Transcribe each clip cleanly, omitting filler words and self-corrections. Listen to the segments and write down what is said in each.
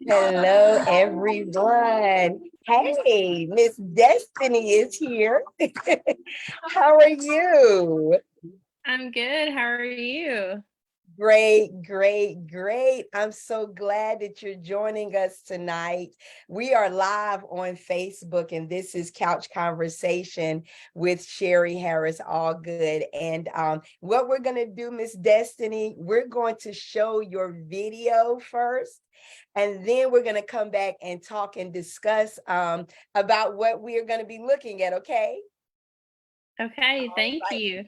Hello, everyone. Hey, Miss Destiny is here. How are you? I'm good. How are you? Great, great, great. I'm so glad that you're joining us tonight. We are live on Facebook, and this is Couch Conversation with Sherri Harris, Allgood. And what we're going to do, Miss Destiny, we're going to show your video first. And then we're going to come back and talk and discuss about what we are going to be looking at, okay? Okay, thank Right. you.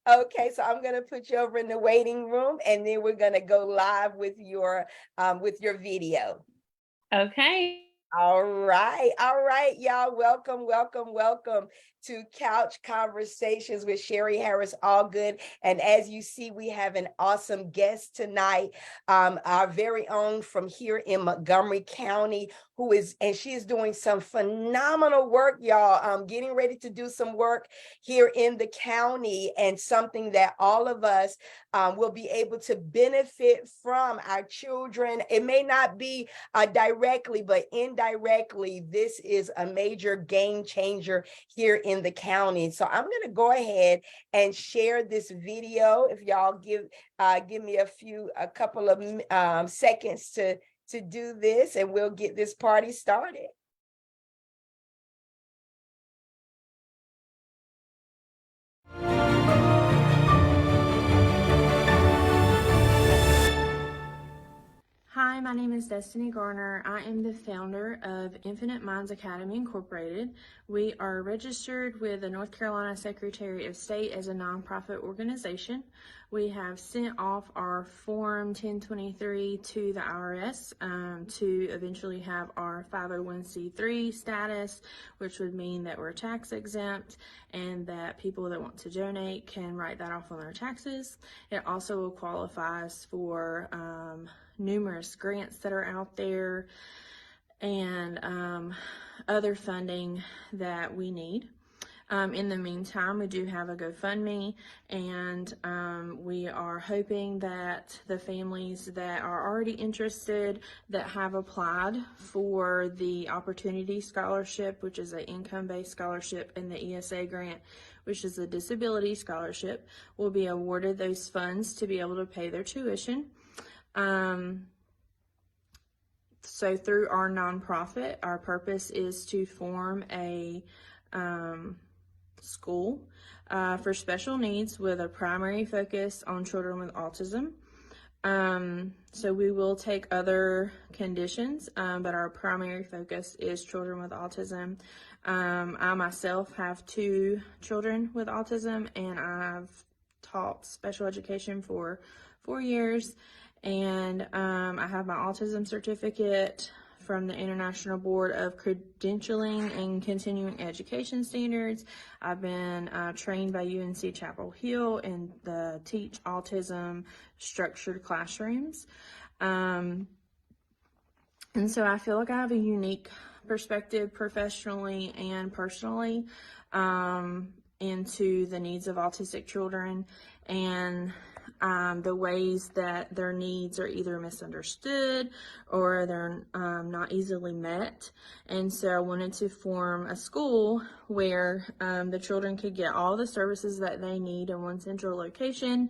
Okay, so I'm gonna put you over in the waiting room, and then we're gonna go live with your video. Okay. All right, y'all. Welcome, welcome, welcome to Couch Conversations with Sherri Harris, Allgood. And as you see, we have an awesome guest tonight, our very own from here in Montgomery County, she is doing some phenomenal work, y'all. Getting ready to do some work here in the county, and something that all of us will be able to benefit from. Our children, it may not be directly, but indirectly, this is a major game changer here in the county. So I'm going to go ahead and share this video. If y'all give me a couple of seconds to do this, and we'll get this party started. Hi, my name is Destiny Garner. I am the founder of Infinite Minds Academy Incorporated. We are registered with the North Carolina Secretary of State as a nonprofit organization. We have sent off our Form 1023 to the IRS to eventually have our 501c3 status, which would mean that we're tax exempt and that people that want to donate can write that off on their taxes. It also qualifies for numerous grants that are out there and other funding that we need. In the meantime, we do have a GoFundMe, and we are hoping that the families that are already interested, that have applied for the Opportunity Scholarship, which is an income-based scholarship, and the ESA grant, which is a disability scholarship, will be awarded those funds to be able to pay their tuition. So through our nonprofit, our purpose is to form a school for special needs with a primary focus on children with autism. So we will take other conditions, but our primary focus is children with autism. I myself have 2 children with autism, and I've taught special education for 4 years. And I have my autism certificate from the International Board of Credentialing and Continuing Education Standards. I've been trained by UNC Chapel Hill in the Teach Autism structured classrooms. And so I feel like I have a unique perspective professionally and personally into the needs of autistic children, and the ways that their needs are either misunderstood or they're not easily met. And so I wanted to form a school where the children could get all the services that they need in one central location.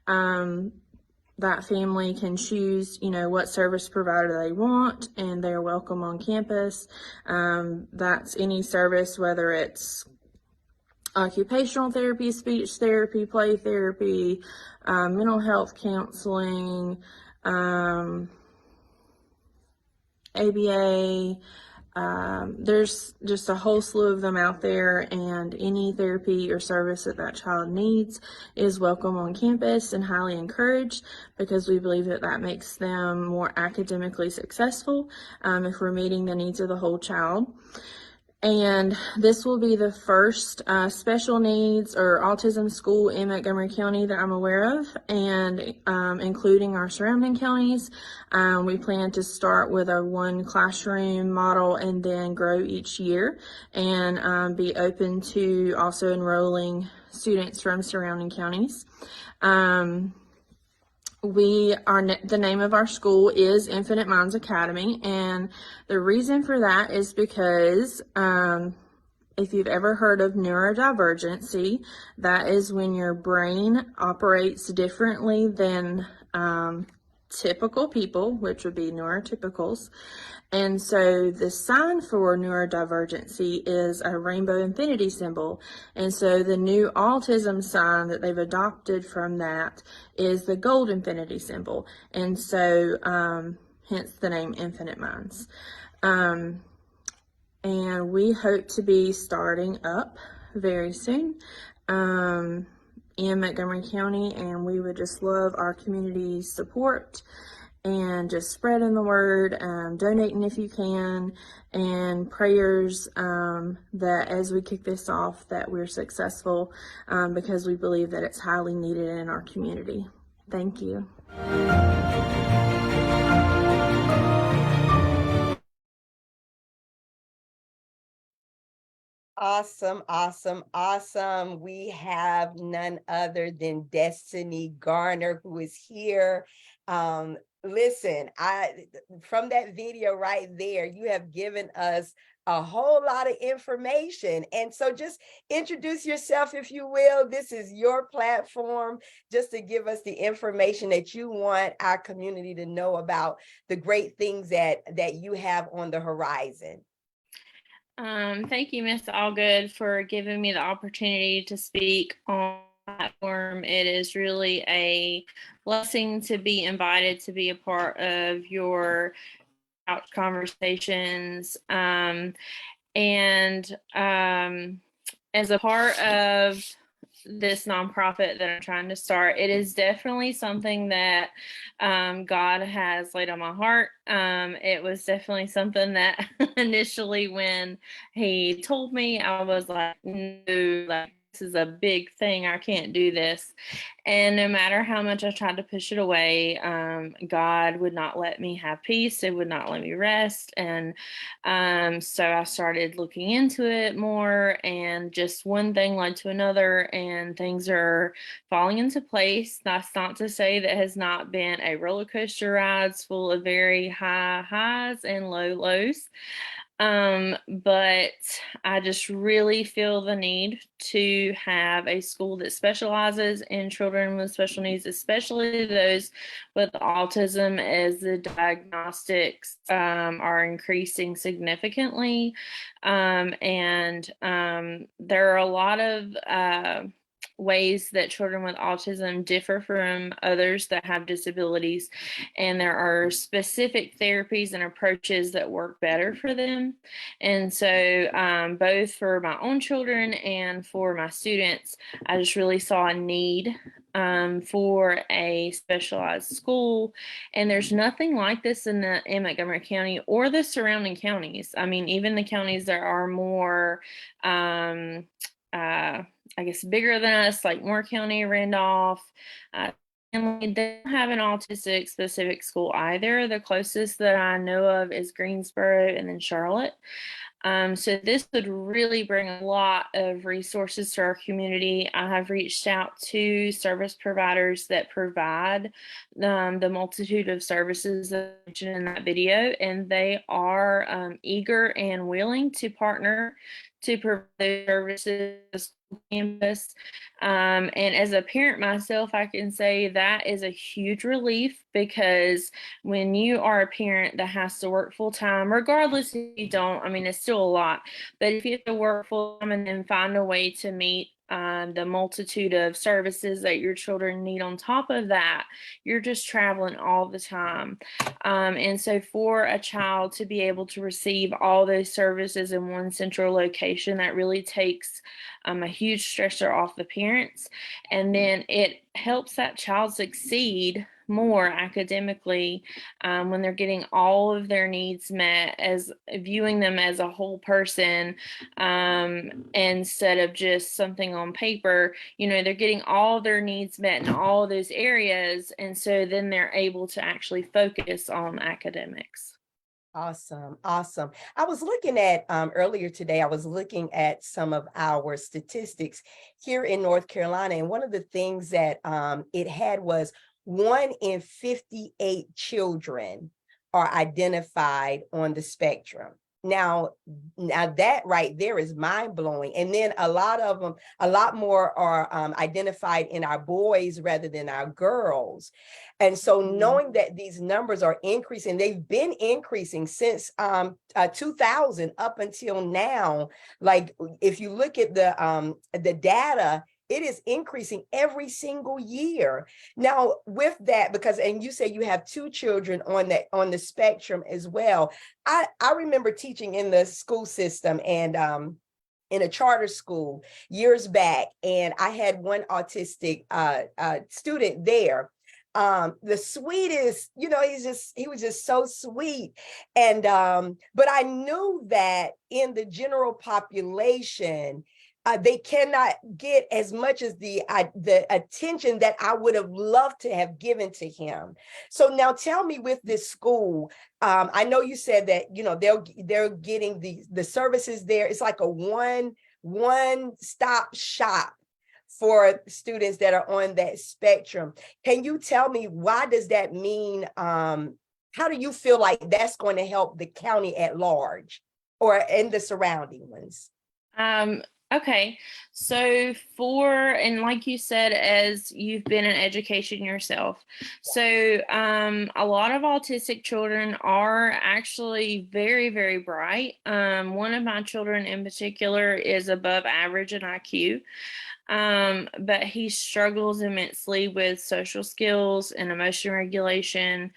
That family can choose, what service provider they want, and they're welcome on campus. That's any service, whether it's occupational therapy, speech therapy, play therapy, mental health counseling, ABA. There's just a whole slew of them out there, and any therapy or service that child needs is welcome on campus and highly encouraged, because we believe that makes them more academically successful if we're meeting the needs of the whole child. And this will be the first special needs or autism school in Montgomery County that I'm aware of, and including our surrounding counties. We plan to start with a 1 classroom model and then grow each year, and be open to also enrolling students from surrounding counties. The name of our school is Infinite Minds Academy, and the reason for that is because if you've ever heard of neurodivergency, that is when your brain operates differently than typical people, which would be neurotypicals. And so the sign for neurodivergency is a rainbow infinity symbol. And so the new autism sign that they've adopted from that is the gold infinity symbol. And so hence the name Infinite Minds. And we hope to be starting up very soon in Montgomery County, and we would just love our community support and just spreading the word, donating if you can, and prayers that as we kick this off that we're successful, because we believe that it's highly needed in our community. Thank you. Awesome, awesome, awesome. We have none other than Destiny Garner, who is here. Listen, from that video right there, you have given us a whole lot of information. And so just introduce yourself, if you will. This is your platform, just to give us the information that you want our community to know about the great things that you have on the horizon. Thank you, Miss Allgood, for giving me the opportunity to speak on the platform. It is really a blessing to be invited to be a part of your couch conversations. And as a part of this nonprofit that I'm trying to start, it is definitely something that God has laid on my heart. It was definitely something that initially when he told me, I was like, no, like, this is a big thing. I can't do this. And no matter how much I tried to push it away, God would not let me have peace. It would not let me rest. And so I started looking into it more, and just one thing led to another, and things are falling into place. That's not to say that has not been a roller coaster ride. It's full of very high highs and low lows. But I just really feel the need to have a school that specializes in children with special needs, especially those with autism, as the diagnostics are increasing significantly. And there are a lot of ways that children with autism differ from others that have disabilities, and there are specific therapies and approaches that work better for them. And so both for my own children and for my students, I just really saw a need for a specialized school, and there's nothing like this in Montgomery County or the surrounding counties. I mean, even the counties that are more I guess bigger than us, like Moore County, Randolph, and they don't have an autistic specific school either. The closest that I know of is Greensboro and then Charlotte. So this would really bring a lot of resources to our community. I have reached out to service providers that provide the multitude of services that I mentioned in that video, and they are eager and willing to partner to provide services campus. And as a parent myself, I can say that is a huge relief, because when you are a parent that has to work full time, regardless if you don't, I mean, it's still a lot, but if you have to work full time and then find a way to meet the multitude of services that your children need on top of that, you're just traveling all the time. And so for a child to be able to receive all those services in one central location, that really takes a huge stressor off the parents. And then it helps that child succeed more academically when they're getting all of their needs met, as viewing them as a whole person instead of just something on paper. You know, they're getting all their needs met in all of those areas, and so then they're able to actually focus on academics. Awesome. Awesome. I was looking at earlier today, I was looking at some of our statistics here in North Carolina. And one of the things that it had was 1 in 58 children are identified on the spectrum. Now that right there is mind blowing. And then a lot more are identified in our boys rather than our girls. And so knowing that these numbers are increasing, they've been increasing since 2000 up until now. Like if you look at the data, it is increasing every single year. Now, with that, and you say you have 2 children on the spectrum as well. I remember teaching in the school system and in a charter school years back, and I had one autistic student there. The sweetest, he was just so sweet. And but I knew that in the general population, they cannot get as much as the attention that I would have loved to have given to him. So now tell me, with this school, I know you said that they're getting the services there. It's like a one-stop shop for students that are on that spectrum. Can you tell me, why does that mean? How do you feel like that's going to help the county at large or in the surrounding ones? Okay, so and like you said, as you've been in education yourself, so a lot of autistic children are actually very, very bright. One of my children in particular is above average in IQ, but he struggles immensely with social skills and emotion regulation.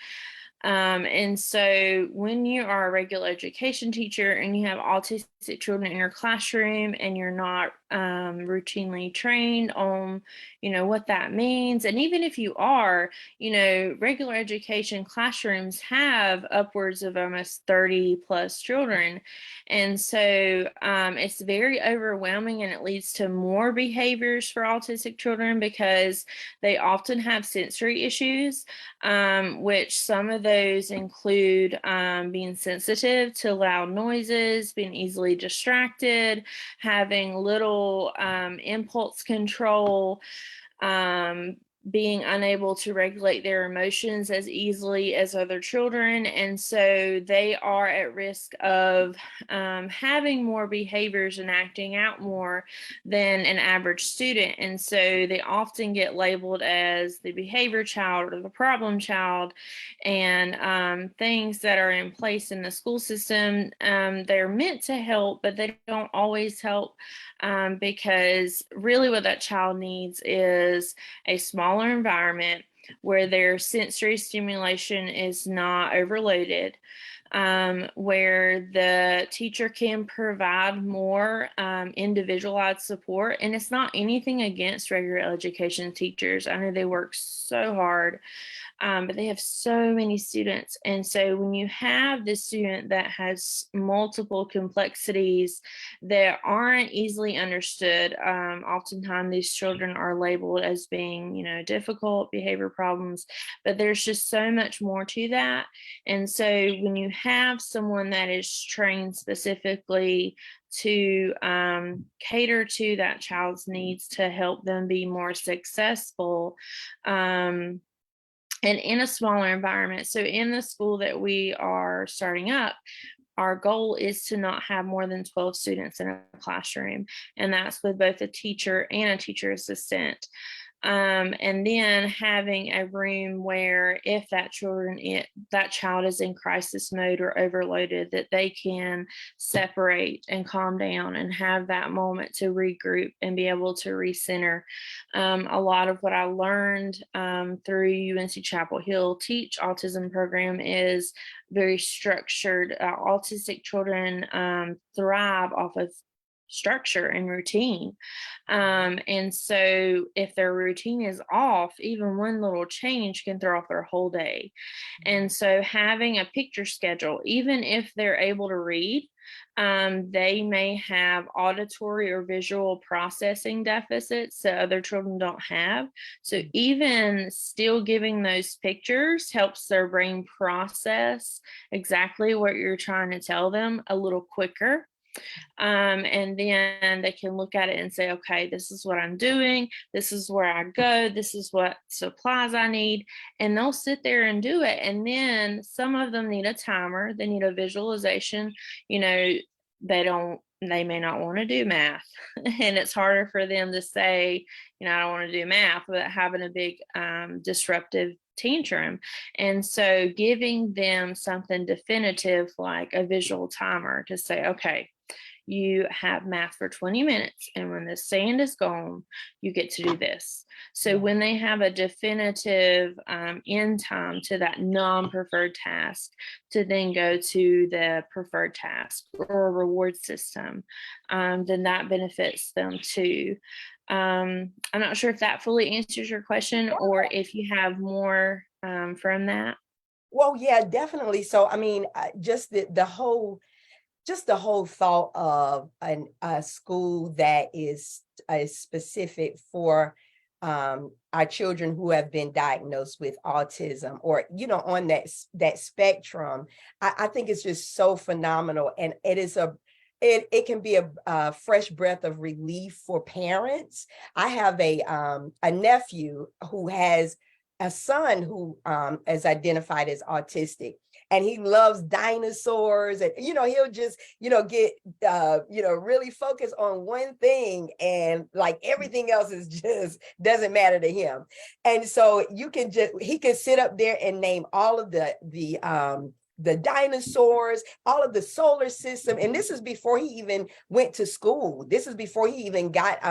And so when you are a regular education teacher and you have autistic children in your classroom and you're not routinely trained on, what that means, and even if you are, regular education classrooms have upwards of almost 30 plus children. And so it's very overwhelming, and it leads to more behaviors for autistic children because they often have sensory issues, which some of those include being sensitive to loud noises, being easily distracted, having little impulse control, being unable to regulate their emotions as easily as other children. And so they are at risk of having more behaviors and acting out more than an average student. And so they often get labeled as the behavior child or the problem child. And things that are in place in the school system, they're meant to help, but they don't always help, because really what that child needs is a smaller environment where their sensory stimulation is not overloaded, where the teacher can provide more individualized support. And it's not anything against regular education teachers. I know they work so hard, but they have so many students. And so when you have this student that has multiple complexities that aren't easily understood, oftentimes these children are labeled as being, difficult behavior problems, but there's just so much more to that. And so when you have someone that is trained specifically to cater to that child's needs to help them be more successful, and in a smaller environment. So in the school that we are starting up, our goal is to not have more than 12 students in a classroom, and that's with both a teacher and a teacher assistant. And then having a room where if that child is in crisis mode or overloaded, that they can separate and calm down and have that moment to regroup and be able to recenter. A lot of what I learned through UNC Chapel Hill Teach Autism program is very structured. Autistic children thrive off of structure and routine. And so if their routine is off, even one little change can throw off their whole day. And so having a picture schedule, even if they're able to read, they may have auditory or visual processing deficits that other children don't have. So even still giving those pictures helps their brain process exactly what you're trying to tell them a little quicker. And then they can look at it and say, okay, this is what I'm doing. This is where I go. This is what supplies I need. And they'll sit there and do it. And then some of them need a timer. They need a visualization. You know, they may not want to do math. And it's harder for them to say, you know, I don't want to do math without having a big disruptive tantrum. And so giving them something definitive like a visual timer to say, okay, you have math for 20 minutes, and when the sand is gone, you get to do this. So when they have a definitive end time to that non-preferred task, to then go to the preferred task or a reward system, then that benefits them too. I'm not sure if that fully answers your question or if you have more from that. Well, yeah, definitely. So, I mean, just the whole thought of a school that is specific for our children who have been diagnosed with autism, or, you know, on that spectrum, I think it's just so phenomenal. And it can be a fresh breath of relief for parents. I have a nephew who has a son who is identified as autistic, and he loves dinosaurs, and, you know, he'll just, you know, get really focused on one thing, and like everything else is just doesn't matter to him. And so he can sit up there and name all of the dinosaurs, all of the solar system. And this is before he even went to school. This is before he even got,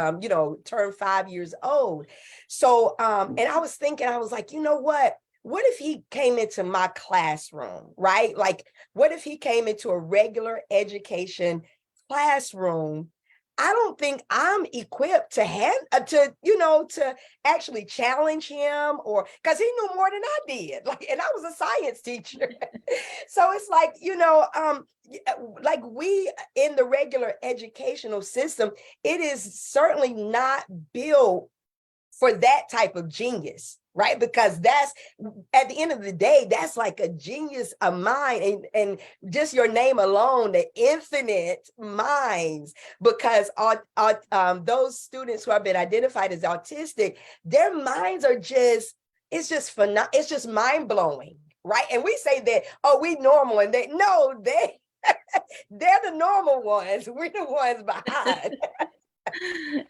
turned 5 years old. So, and I was thinking, I was like, you know what? What if he came into my classroom, right? Like, what if he came into a regular education classroom? I don't think I'm equipped to actually challenge him, or because he knew more than I did. Like, and I was a science teacher. So it's like, like we in the regular educational system, it is certainly not built for that type of genius, right? Because that's, at the end of the day, that's like a genius of mind, and just your name alone, the infinite minds. Because those students who have been identified as autistic, their minds are just, it's just mind blowing, right? And we say that, oh, we normal, and they're the normal ones. We're the ones behind.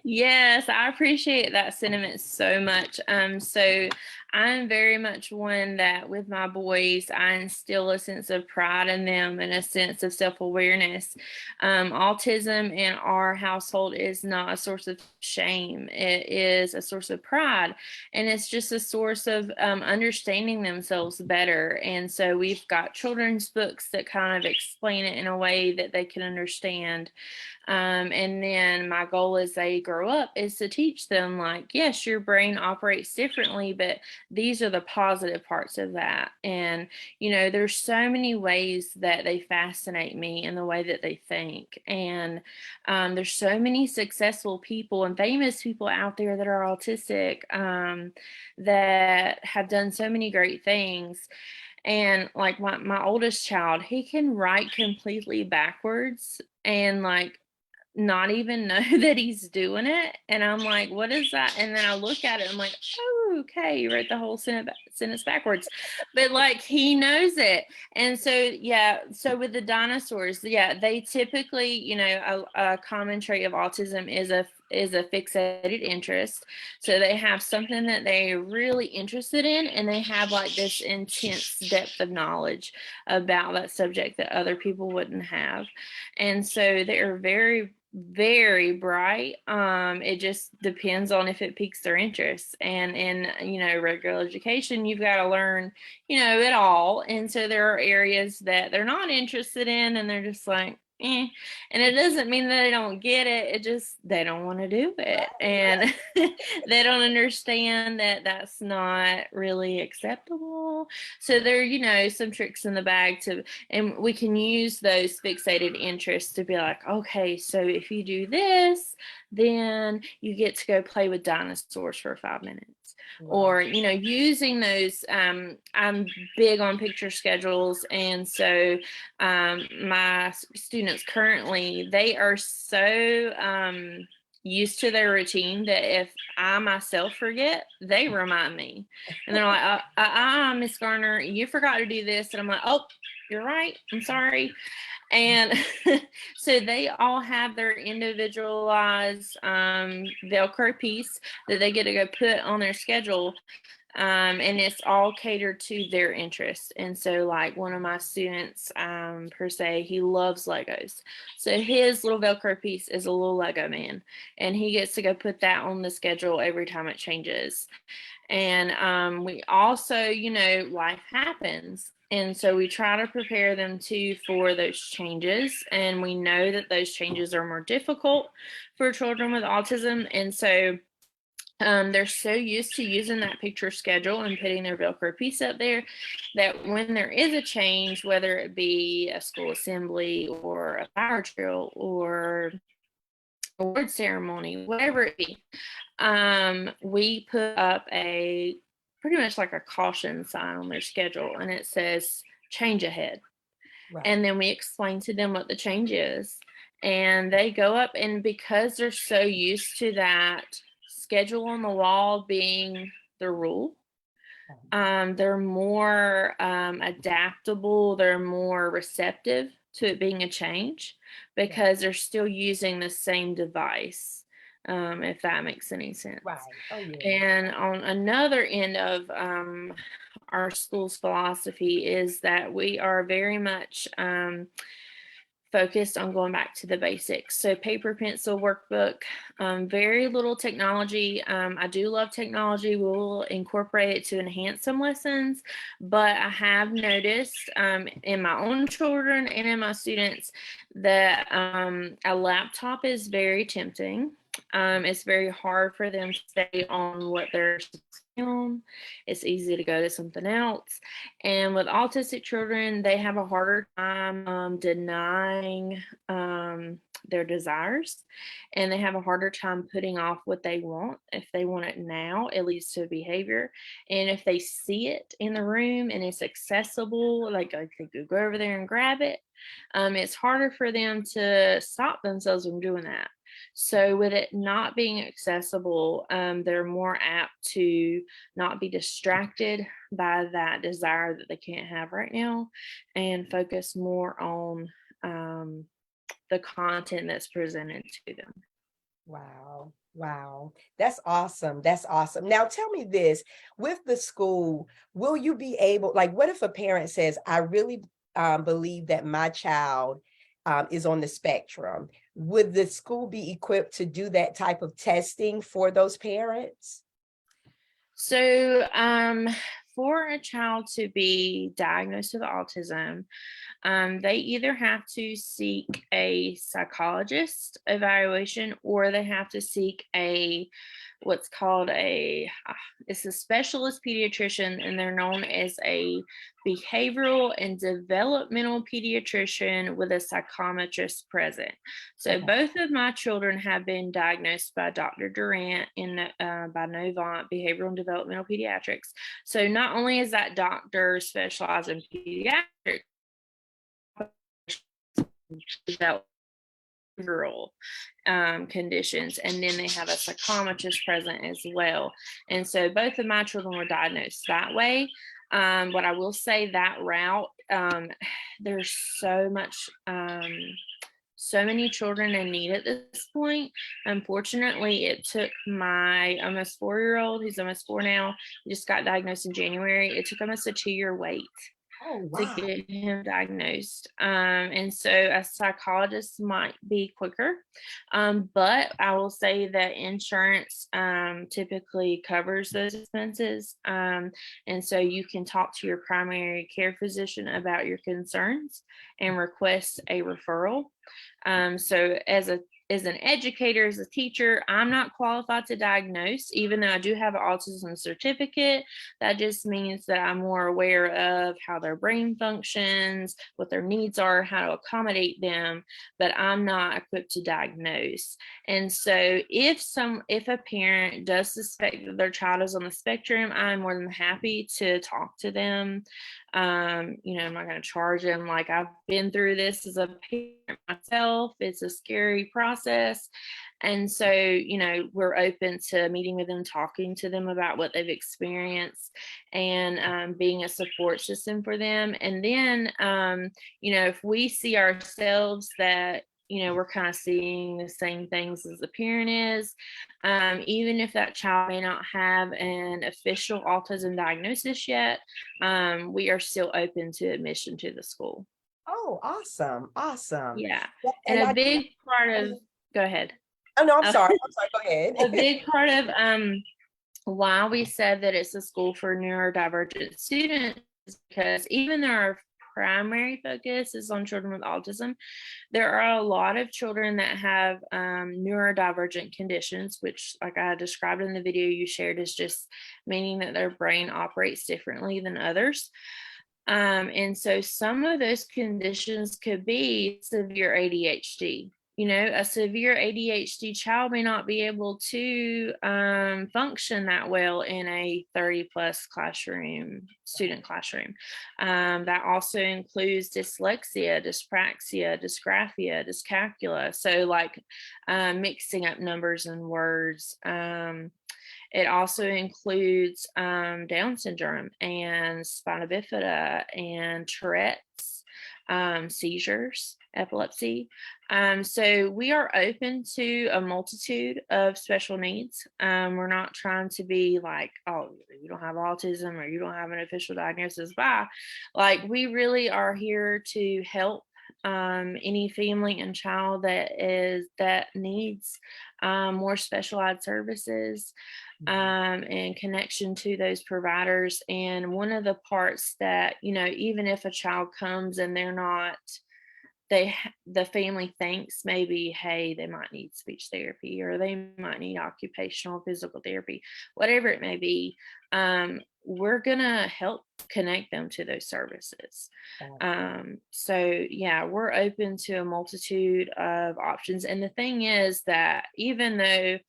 Yes, I appreciate that sentiment so much. So I'm very much one that with my boys, I instill a sense of pride in them and a sense of self-awareness. Autism in our household is not a source of shame. It is a source of pride, and it's just a source of understanding themselves better. And so we've got children's books that kind of explain it in a way that they can understand. And then my goal as they grow up is to teach them, like, yes, your brain operates differently, but these are the positive parts of that. And, there's so many ways that they fascinate me in the way that they think. And there's so many successful people and famous people out there that are autistic, that have done so many great things. And like my oldest child, he can write completely backwards and like not even know that he's doing it. And I'm like, what is that? And then I look at it, I'm like, oh, okay, you wrote the whole sentence backwards. But like, he knows it. And so, yeah, so with the dinosaurs, yeah, they typically, a common trait of autism is a fixated interest. So they have something that they're really interested in, and they have like this intense depth of knowledge about that subject that other people wouldn't have. And so they're very, very bright. It just depends on if it piques their interest. And in, regular education, you've got to learn, it all. And so there are areas that they're not interested in, and they're just like, eh. And it doesn't mean that they don't get it. It just, they don't want to do it. And they don't understand that that's not really acceptable. So there, some tricks in the bag and we can use those fixated interests to be like, okay, so if you do this, then you get to go play with dinosaurs for 5 minutes. or, you know, using those. I'm big on picture schedules. And so my students currently, they are so used to their routine that if I myself forget, they remind me. And they're like, Miss Garner, you forgot to do this. And I'm like, oh, you're right. I'm sorry. And so they all have their individualized Velcro piece that they get to go put on their schedule. And it's all catered to their interests. And so, like, one of my students, per se, he loves Legos. So his little Velcro piece is a little Lego man, and he gets to go put that on the schedule every time it changes. And we also, you know, life happens. And so we try to prepare them too for those changes. And we know that those changes are more difficult for children with autism. And so they're so used to using that picture schedule and putting their Velcro piece up there that when there is a change, whether it be a school assembly or a flower drill or award ceremony, whatever it be, we put up a pretty much like a caution sign on their schedule, and it says change ahead. Right. And then we explain to them what the change is, and they go up, and because they're so used to that schedule on the wall being the rule, they're more adaptable, they're more receptive to it being a change because they're still using the same device, if that makes any sense. Right. Oh, yeah. And on another end of our school's philosophy is that we are very much focused on going back to the basics. So paper, pencil, workbook, very little technology. I do love technology. We'll incorporate it to enhance some lessons, but I have noticed in my own children and in my students that a laptop is very tempting. It's very hard for them to stay on what they're on. It's easy to go to something else. And with autistic children, they have a harder time denying their desires, and they have a harder time putting off what they want. If they want it now, it leads to behavior. And if they see it in the room and it's accessible, like they could go over there and grab it, it's harder for them to stop themselves from doing that. So with it not being accessible, they're more apt to not be distracted by that desire that they can't have right now and focus more on the content that's presented to them. Wow. Wow. That's awesome. That's awesome. Now tell me this, with the school, will you be able, like, what if a parent says, I really believe that my child is on the spectrum? Would the school be equipped to do that type of testing for those parents? So, for a child to be diagnosed with autism, they either have to seek a psychologist evaluation or they have to seek what's called it's a specialist pediatrician, and they're known as a behavioral and developmental pediatrician with a psychometrist present. So both of my children have been diagnosed by Dr. Durant by Novant Behavioral and Developmental Pediatrics. So not only is that doctor specialized in pediatrics, behavioral conditions, and then they have a psychometrist present as well. And so both of my children were diagnosed that way. But I will say that route, there's so many children in need at this point. Unfortunately, it took my almost 4-year-old, he's almost 4 now, he just got diagnosed in January. It took almost a 2-year wait to get him diagnosed. And so a psychologist might be quicker. But I will say that insurance typically covers those expenses. And so you can talk to your primary care physician about your concerns and request a referral. So as an educator, as a teacher, I'm not qualified to diagnose, even though I do have an autism certificate. That just means that I'm more aware of how their brain functions, what their needs are, how to accommodate them, but I'm not equipped to diagnose. And so if a parent does suspect that their child is on the spectrum, I'm more than happy to talk to them. I'm not going to charge them. Like, I've been through this as a parent myself. It's a scary process. And so, we're open to meeting with them, talking to them about what they've experienced, and being a support system for them. And then, if we see ourselves that, we're kind of seeing the same things as the parent is, even if that child may not have an official autism diagnosis yet, we are still open to admission to the school. Oh, awesome. Yeah. And And a big part of, go ahead. Oh no, I'm sorry. Go ahead. A big part of why we said that it's a school for neurodivergent students is because even though our primary focus is on children with autism, there are a lot of children that have neurodivergent conditions, which, like I described in the video you shared, is just meaning that their brain operates differently than others. And so some of those conditions could be severe ADHD. A severe ADHD child may not be able to function that well in a 30+ student classroom. That also includes dyslexia, dyspraxia, dysgraphia, dyscalculia. So like mixing up numbers and words. It also includes Down syndrome and spina bifida and Tourette's, seizures, epilepsy. So we are open to a multitude of special needs. We're not trying to be like, oh, you don't have autism or you don't have an official diagnosis. Bye. Like, we really are here to help any family and child that needs more specialized services and connection to those providers. And one of the parts that, even if a child comes and they're not, the family thinks maybe, hey, they might need speech therapy or they might need occupational physical therapy, whatever it may be, we're gonna help connect them to those services. So yeah, we're open to a multitude of options. And the thing is that even though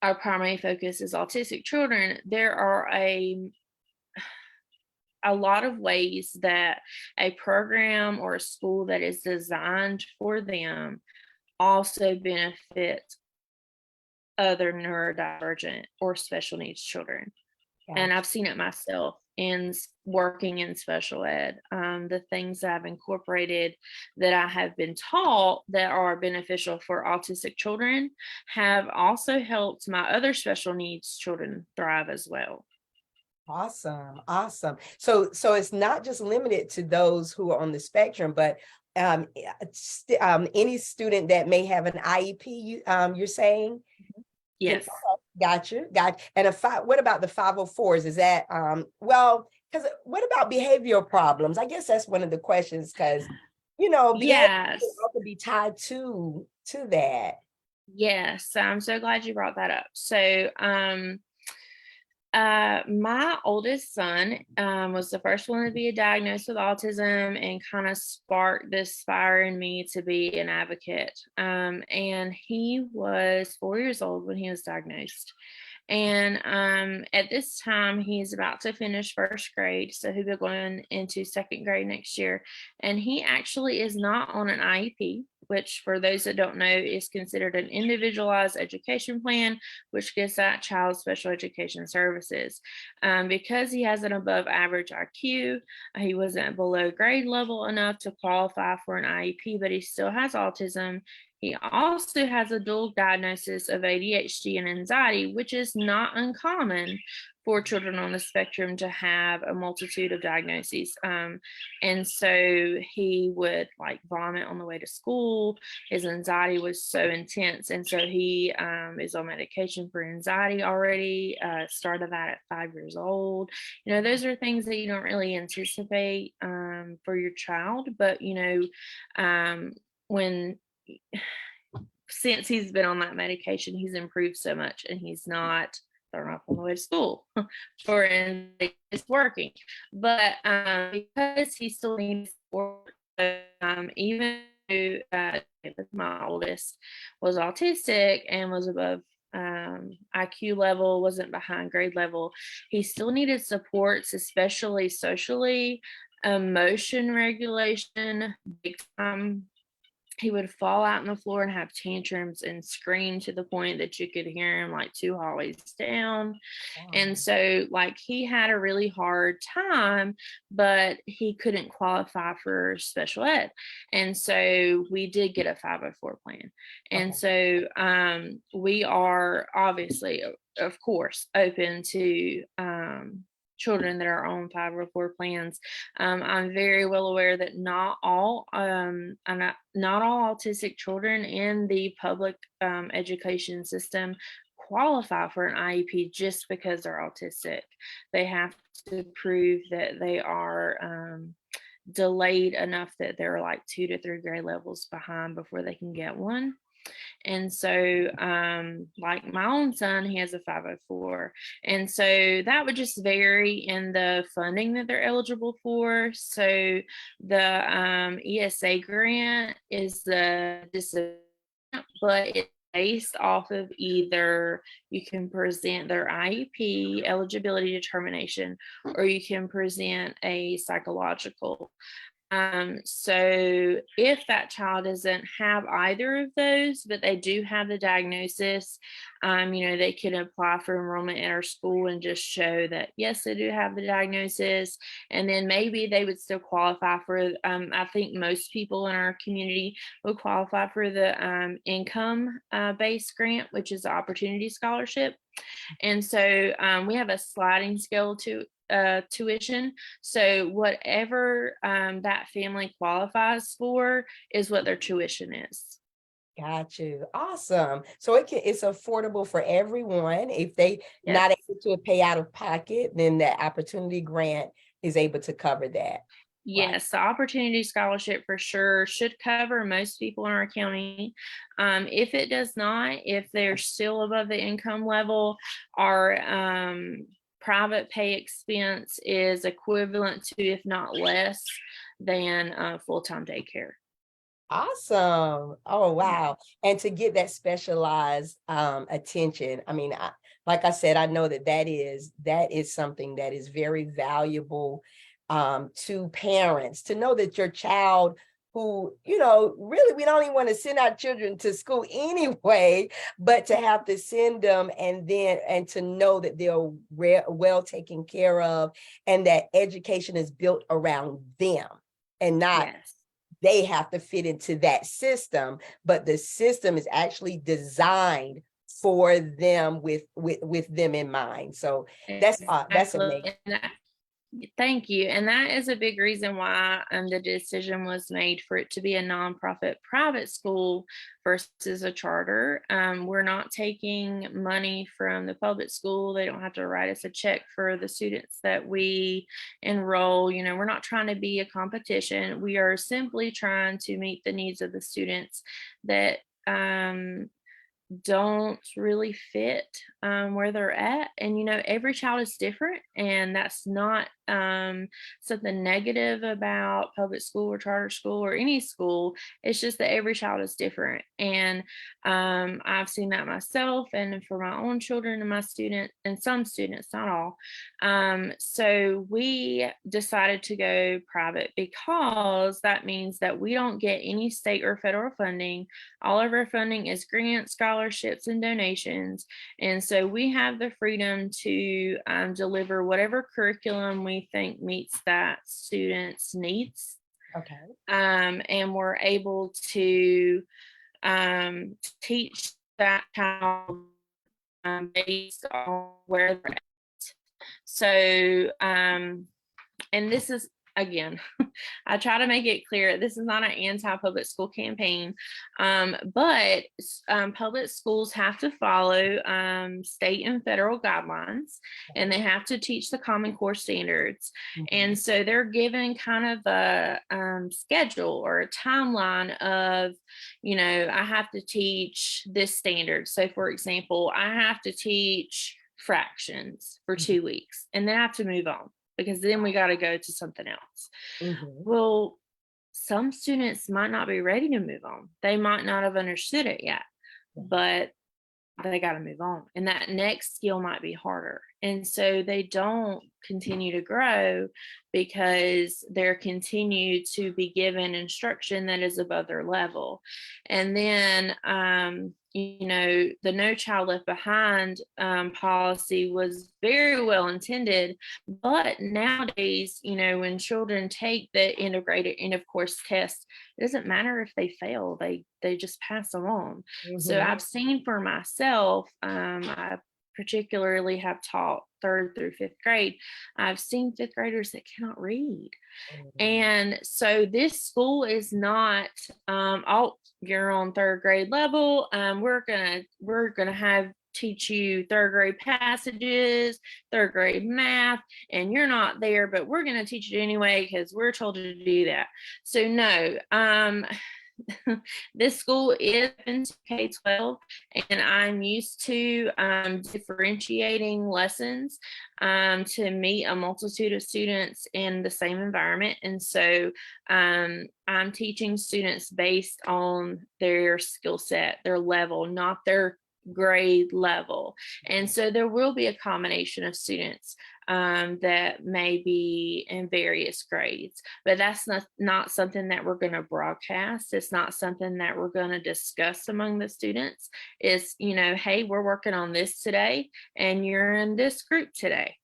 our primary focus is autistic children, there are a lot of ways that a program or a school that is designed for them also benefits other neurodivergent or special needs children. Gotcha. And I've seen it myself in working in special ed. The things that I've incorporated that I have been taught that are beneficial for autistic children have also helped my other special needs children thrive as well. Awesome. So it's not just limited to those who are on the spectrum, but any student that may have an IEP, you're saying? Yes. Gotcha. And what about the 504s? Is that because what about behavioral problems? I guess that's one of the questions, because yes, could be tied to that. Yes, I'm so glad you brought that up. So my oldest son was the first one to be diagnosed with autism and kind of sparked this fire in me to be an advocate. And he was 4 years old when he was diagnosed. And at this time, he's about to finish first grade. So he'll be going into second grade next year. And he actually is not on an IEP, which, for those that don't know, is considered an individualized education plan, which gives that child special education services. Because he has an above average IQ, he wasn't below grade level enough to qualify for an IEP, but he still has autism. He also has a dual diagnosis of ADHD and anxiety, which is not uncommon for children on the spectrum to have a multitude of diagnoses. And so he would like vomit on the way to school. His anxiety was so intense. And so he is on medication for anxiety already, started that at 5 years old. Those are things that you don't really anticipate for your child. But, when since he's been on that medication, he's improved so much, and he's not thrown off on the way to school or and it's working. But because he still needs support, even though my oldest was autistic and was above IQ level, wasn't behind grade level, he still needed supports, especially socially, emotion regulation, big time. He would fall out on the floor and have tantrums and scream to the point that you could hear him like 2 hallways down. And so, like, he had a really hard time, but he couldn't qualify for special ed. And so we did get a 504 plan. And so we are obviously, of course, open to children that are on 504 plans. I'm very well aware that not all autistic children in the public education system qualify for an IEP just because they're autistic. They have to prove that they are delayed enough that they're like 2 to 3 grade levels behind before they can get one. And so, like my own son, he has a 504. And so that would just vary in the funding that they're eligible for. So the ESA grant is the disability, but it's based off of either you can present their IEP eligibility determination or you can present a psychological. So if that child doesn't have either of those, but they do have the diagnosis, they can apply for enrollment at our school and just show that, yes, they do have the diagnosis. And then maybe they would still qualify for, I think most people in our community would qualify for the income-based grant, which is the Opportunity Scholarship. And so we have a sliding scale to tuition. So whatever that family qualifies for is what their tuition is. Got you. Awesome. So it's affordable for everyone. If they Yes. not able to pay out of pocket, then that opportunity grant is able to cover that. Yes, the Opportunity Scholarship for sure should cover most people in our county. If it does not, if they're still above the income level, our private pay expense is equivalent to, if not less than full-time daycare. Awesome. Oh, wow. And to get that specialized attention, I mean, like I said, I know that is something that is very valuable to parents, to know that your child who, really, we don't even want to send our children to school anyway, but to have to send them and to know that they're well taken care of and that education is built around them and not they have to fit into that system, but the system is actually designed for them with them in mind. So that's amazing. Thank you. And that is a big reason why the decision was made for it to be a nonprofit private school versus a charter. We're not taking money from the public school. They don't have to write us a check for the students that we enroll. We're not trying to be a competition. We are simply trying to meet the needs of the students that don't really fit where they're at. And every child is different, and that's not something negative about public school or charter school or any school. It's just that every child is different, and I've seen that myself and for my own children and my students, and some students, not all. So we decided to go private because that means that we don't get any state or federal funding. All of our funding is grants, scholarships, and donations. And so we have the freedom to deliver whatever curriculum we think meets that student's needs. Okay. And we're able to teach that child based on where they're at. So, and this is again, I try to make it clear this is not an anti-public school campaign, but public schools have to follow state and federal guidelines, and they have to teach the Common Core standards. And so they're given kind of a schedule or a timeline of, I have to teach this standard. So for example, I have to teach fractions for 2 weeks, and then I have to move on, because then we got to go to something else. Well, some students might not be ready to move on. They might not have understood it yet, but they got to move on. And that next skill might be harder. And so they don't continue to grow because they're continued to be given instruction that is above their level. And then, the No Child Left Behind policy was very well intended, but nowadays, when children take the integrated end of course test, it doesn't matter if they fail, they just pass along. So I've seen for myself, I particularly have taught 3rd through 5th grade. I've seen 5th graders that cannot read. And so this school is not, you're on 3rd grade level. We're gonna have teach you 3rd grade passages, 3rd grade math, and you're not there, but we're going to teach it anyway because we're told to do that. So no, this school is in K-12, and I'm used to differentiating lessons to meet a multitude of students in the same environment. And so I'm teaching students based on their skill set, their level, not their grade level. And so there will be a combination of students that may be in various grades, but that's not something that we're going to broadcast. It's not something that we're going to discuss among the students. It's, hey, we're working on this today and you're in this group today.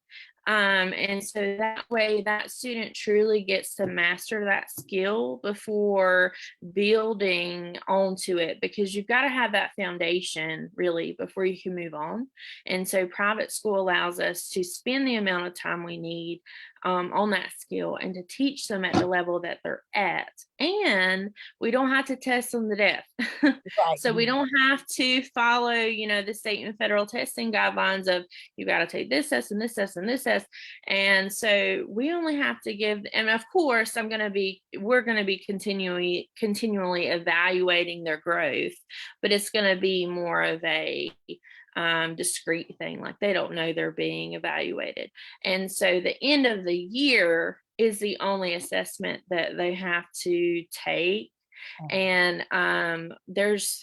And so that way that student truly gets to master that skill before building onto it, because you've got to have that foundation really before you can move on. And so private school allows us to spend the amount of time we need on that skill and to teach them at the level that they're at. And we don't have to test them to death. Right. So we don't have to follow, the state and federal testing guidelines of you got to take this test and this test and this test. And so we only have to give, and of course, we're going to be continually evaluating their growth, but it's going to be more of a discrete thing. Like they don't know they're being evaluated. And so the end of the year is the only assessment that they have to take. And there's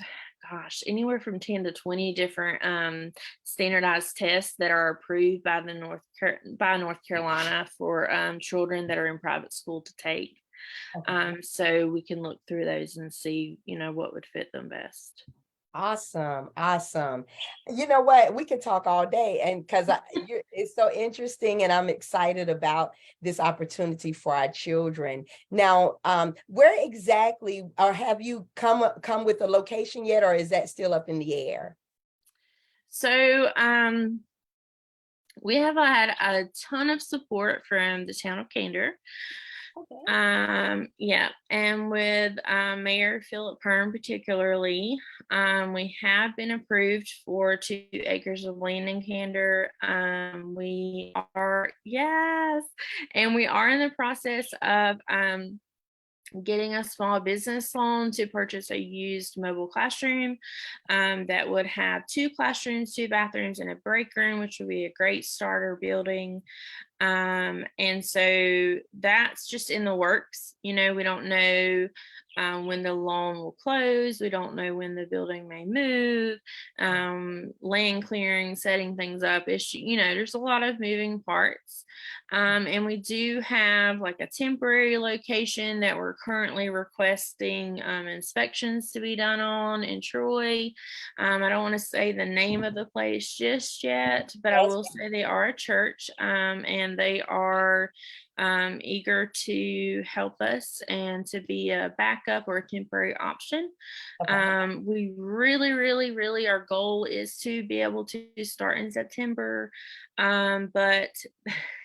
anywhere from 10 to 20 different standardized tests that are approved by North Carolina for children that are in private school to take. So we can look through those and see, what would fit them best. Awesome. You know what? We could talk all day, and because it's so interesting, and I'm excited about this opportunity for our children. Now, where exactly, or have you come with a location yet, or is that still up in the air? So, we have had a ton of support from the town of Gander. Okay. And with Mayor Philip Hearn particularly, we have been approved for 2 acres of land in Gander. We are in the process of getting a small business loan to purchase a used mobile classroom that would have 2 classrooms, 2 bathrooms, and a break room, which would be a great starter building. And so that's just in the works. We don't know when the loan will close. We don't know when the building may move, land clearing, setting things up. There's a lot of moving parts. And we do have like a temporary location that we're currently requesting inspections to be done on in Troy. I don't want to say the name of the place just yet, but I will say they are a church, and they are eager to help us and to be a backup or a temporary option. Okay. We really, our goal is to be able to start in September. But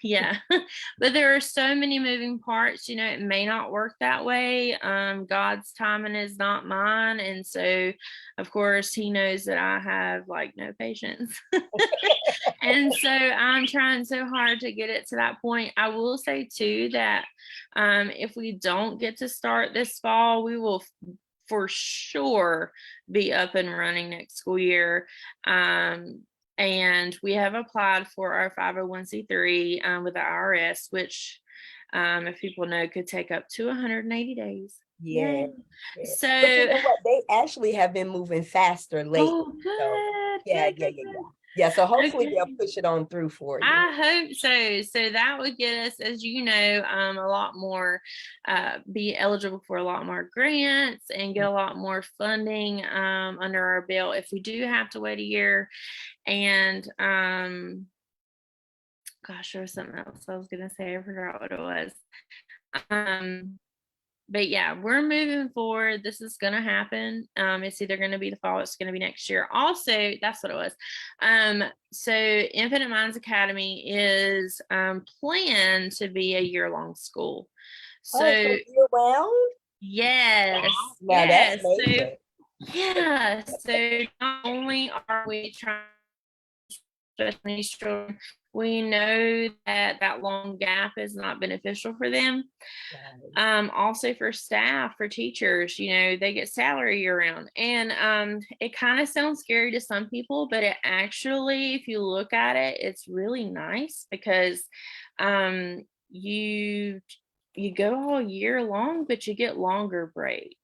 yeah, but there are so many moving parts, it may not work that way. God's timing is not mine. And so, of course, he knows that I have like no patience. And so I'm trying so hard to get it to that point. I will say too that if we don't get to start this fall, we will for sure be up and running next school year. And we have applied for our 501c3 with the IRS, which, if people know, could take up to 180 days. Yeah. Yay. Yeah. So, But you know what? They actually have been moving faster lately. oh, So good. yeah, Good, yeah, good, yeah, yeah. good. Yeah. So hopefully Okay. they'll push it on through for you. I hope so. So that would get us, as you know, a lot more, be eligible for a lot more grants and get a lot more funding under our belt if we do have to wait a year. And gosh, there was something else I was gonna say. I forgot what it was. But yeah, we're moving forward. This is going to happen. It's either going to be the fall, it's going to be next year. Also, that's what it was. So Infinite Minds Academy is planned to be a year-long school. So year round? yes, Now that's yes. So major. yeah, so not only are we trying special needs children, we know that that long gap is not beneficial for them. Right. Also for staff, for teachers, they get salary year round. And it kind of sounds scary to some people, but it actually, if you look at it, it's really nice because you go all year long, but you get longer breaks.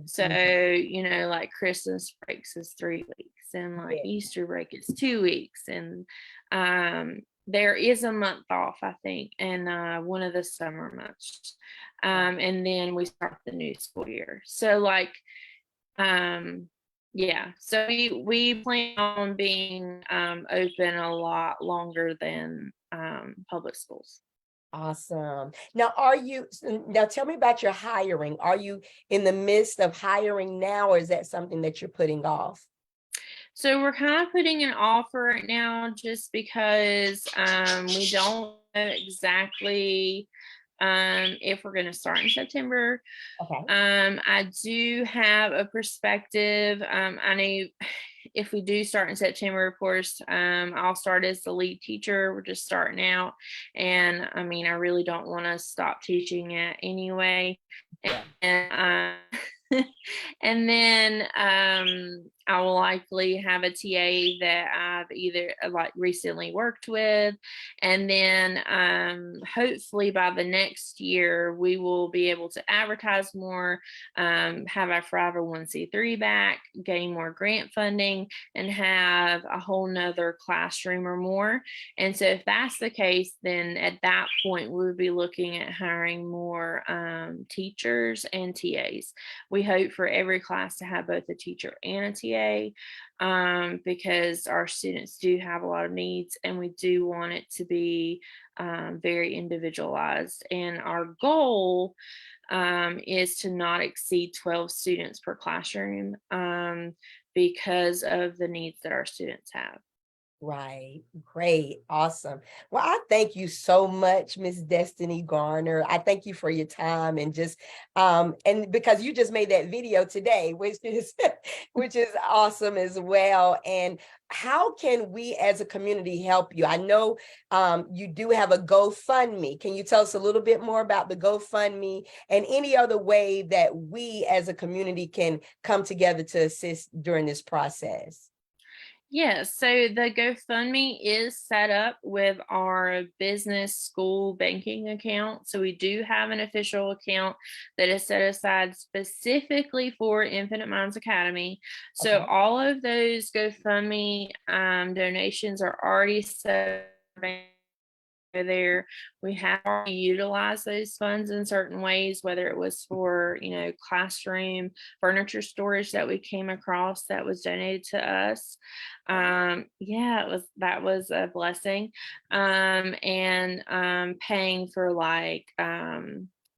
So, like Christmas breaks is 3 weeks and like Yeah. Easter break is 2 weeks. And there is a month off, I think, and one of the summer months. And then we start the new school year. So like, yeah, so we plan on being open a lot longer than public schools. Awesome. Now, tell me about your hiring. Are you in the midst of hiring now, or is that something that you're putting off? So we're kind of putting an offer right now just because we don't know exactly if we're going to start in September. Okay. I do have a perspective. I know if we do start in September, of course, I'll start as the lead teacher. We're just starting out. And I mean, I really don't want to stop teaching it anyway. Yeah. And and then I will likely have a TA that I've either like recently worked with, and then hopefully by the next year we will be able to advertise more, have our 501c3 back, gain more grant funding, and have a whole nother classroom or more. And so if that's the case, then at that point we would be looking at hiring more teachers and TAs. We hope for every class to have both a teacher and a TA, because our students do have a lot of needs and we do want it to be very individualized. And our goal is to not exceed 12 students per classroom because of the needs that our students have. Right. Great. Awesome. Well, I thank you so much, Miss Destiny Garner. I thank you for your time and just and because you just made that video today, which is which is awesome as well. And how can we as a community help you? I know you do have a GoFundMe. Can you tell us a little bit more about the GoFundMe and any other way that we as a community can come together to assist during this process? Yeah, so the GoFundMe is set up with our business school banking account. So we do have an official account that is set aside specifically for Infinite Minds Academy. So Okay. all of those GoFundMe donations are already set there. We have already utilized those funds in certain ways, whether it was for, classroom furniture storage that we came across that was donated to us. That was a blessing. And paying for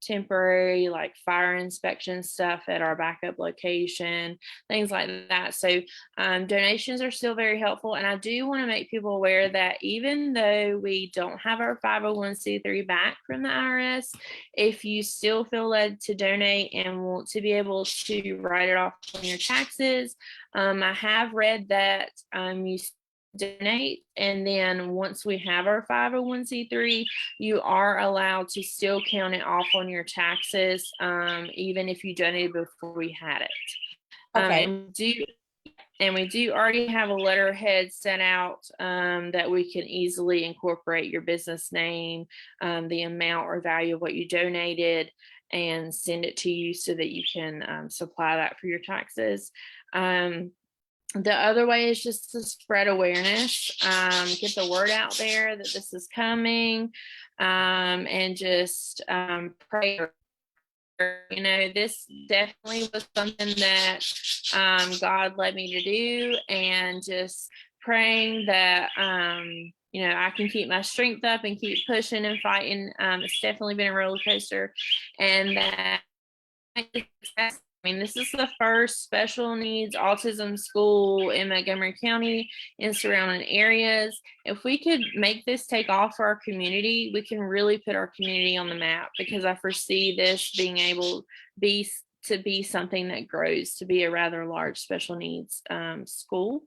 temporary fire inspection stuff at our backup location, things like that. So donations are still very helpful. And I do want to make people aware that even though we don't have our 501c3 back from the IRS, if you still feel led to donate and want to be able to write it off on your taxes, I have read that you donate, and then once we have our 501c3, you are allowed to still count it off on your taxes, even if you donated before we had it. Okay. And we do already have a letterhead sent out that we can easily incorporate your business name, the amount or value of what you donated, and send it to you so that you can supply that for your taxes. The other way is just to spread awareness, get the word out there that this is coming, and just pray. This definitely was something that God led me to do, and just praying that I can keep my strength up and keep pushing and fighting. It's definitely been a roller coaster, and that this is the first special needs autism school in Montgomery County and surrounding areas. If we could make this take off for our community, we can really put our community on the map, because I foresee this being able to be something that grows to be a rather large special needs school.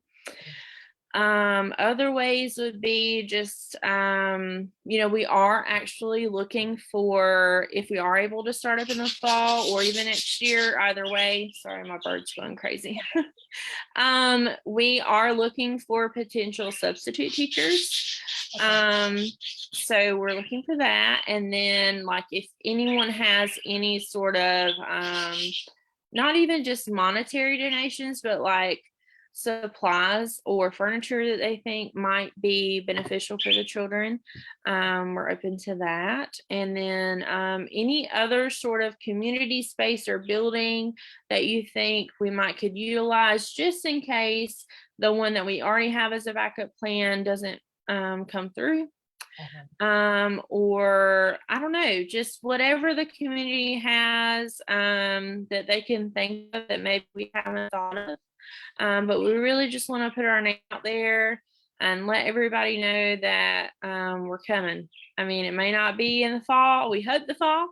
Other ways would be just, we are actually looking for, if we are able to start up in the fall or even next year, either way. Sorry, my bird's going crazy. We are looking for potential substitute teachers. So we're looking for that. And then if anyone has any sort of, not even just monetary donations, but supplies or furniture that they think might be beneficial for the children, we're open to that. And then any other sort of community space or building that you think we could utilize, just in case the one that we already have as a backup plan doesn't come through. Or I don't know, just whatever the community has that they can think of that maybe we haven't thought of. But we really just want to put our name out there and let everybody know that we're coming. It may not be in the fall. We hope the fall,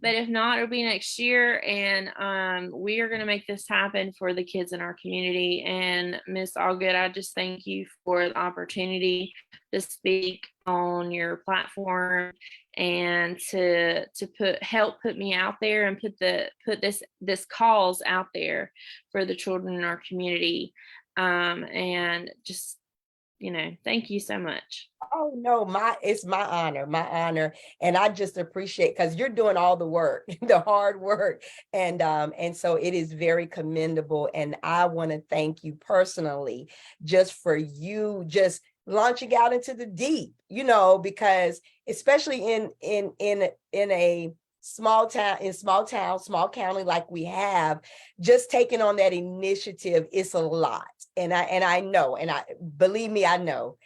but if not, it'll be next year. And we are going to make this happen for the kids in our community. And Miss Allgood, I just thank you for the opportunity to speak on your platform and to help put me out there and put this cause out there for the children in our community. And just, thank you so much. Oh no, it's my honor. And I just appreciate, because you're doing all the work, the hard work. And so it is very commendable. And I want to thank you personally just for you just launching out into the deep, because especially in a small county like we have, just taking on that initiative is a lot. And I know, and believe me, I know.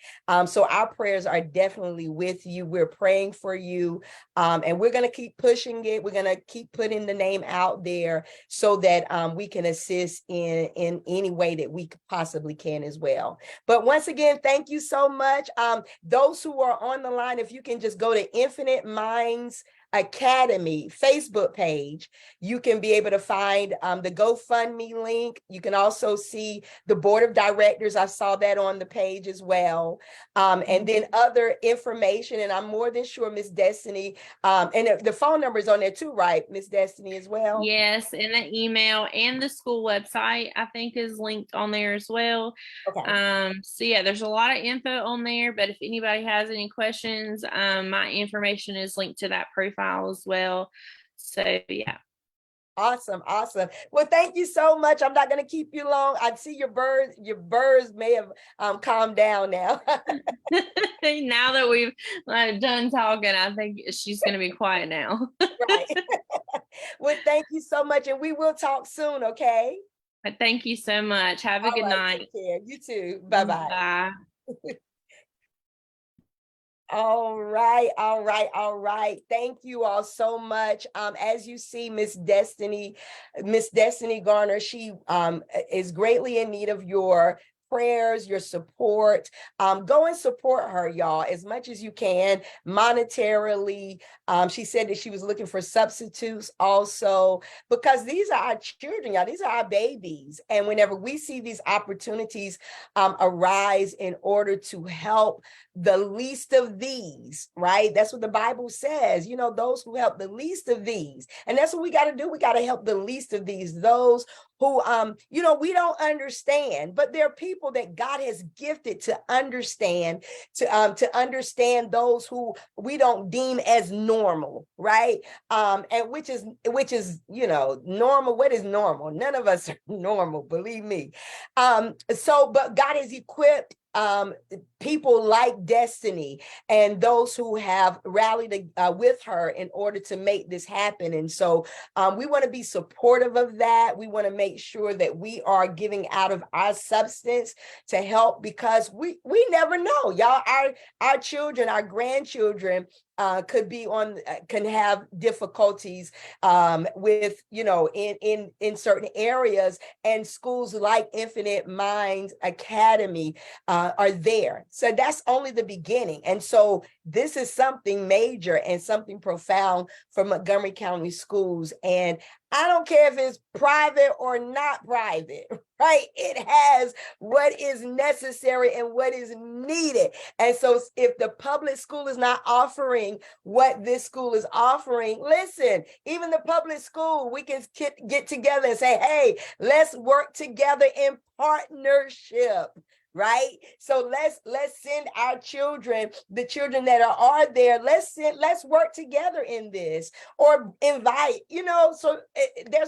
So our prayers are definitely with you. We're praying for you. And we're going to keep pushing it. We're going to keep putting the name out there so that we can assist in any way that we possibly can as well. But once again, thank you so much. Those who are on the line, if you can just go to Infinite Minds Academy Facebook page, you can be able to find the GoFundMe link. You can also see the board of directors. I saw that on the page as well. And then other information. And I'm more than sure Miss Destiny, and the phone number is on there too, right, Miss Destiny, as well? Yes, and the email and the school website, I think, is linked on there as well. Okay. So yeah, there's a lot of info on there, but if anybody has any questions, my information is linked to that profile as well. So yeah. Awesome, awesome. Well, thank you so much. I'm not going to keep you long. I see your birds may have calmed down now. Now that we've done talking, I think she's going to be quiet now. Right. Well, thank you so much. And we will talk soon, okay? But thank you so much. Have a All good right, night. take care. You too. Bye-bye. Bye. All right, all right, all right. Thank you all so much. As you see, Miss Destiny Garner, she is greatly in need of your prayers, your support. Go and support her, y'all, as much as you can monetarily. She said that she was looking for substitutes also, because these are our children, y'all. These are our babies. And whenever we see these opportunities arise in order to help the least of these, right? That's what the Bible says, you know, those who help the least of these. And that's what we got to do. We got to help the least of these, those who, you know, we don't understand, but there are people that God has gifted to understand understand those who we don't deem as normal, right? And which is, you know, normal. What is normal? None of us are normal, believe me. But God has equipped people like Destiny and those who have rallied with her in order to make this happen. And so we want to be supportive of that. We want to make sure that we are giving out of our substance to help, because we never know, y'all. Our children, our grandchildren can have difficulties with, you know, in certain areas, and schools like Infinite Minds Academy are there. So that's only the beginning. And so this is something major and something profound for Montgomery County schools. And I don't care if it's private or not private, right? It has what is necessary and what is needed. And so if the public school is not offering what this school is offering, listen, even the public school, we can get together and say, hey, let's work together in partnership. Right? So let's send our children, the children that are there, let's work together in this, or invite, you know, so there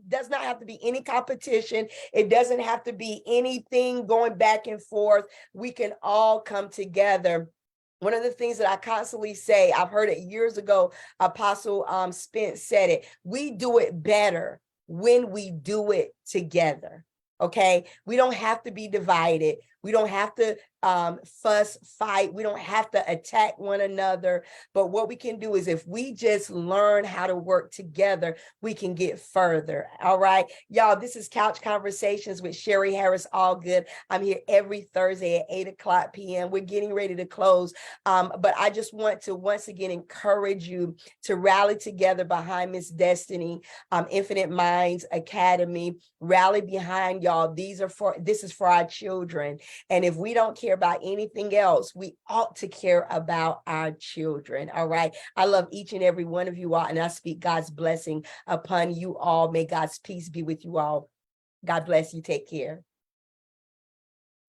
does not have to be any competition. It doesn't have to be anything going back and forth. We can all come together. One of the things that I constantly say, I've heard it years ago, Apostle Spence said it, we do it better when we do it together. Okay, we don't have to be divided. We don't have to fuss, fight. We don't have to attack one another. But what we can do is, if we just learn how to work together, we can get further. All right, y'all, this is Couch Conversations with Sherri Harris Allgood. I'm here every Thursday at 8:00 p.m. We're getting ready to close. But I just want to once again encourage you to rally together behind Miss Destiny, Infinite Minds Academy. Rally behind y'all. This is for our children. And if we don't care about anything else, we ought to care about our children. All right. I love each and every one of you all, and I speak God's blessing upon you all. May God's peace be with you all. God bless you. Take care.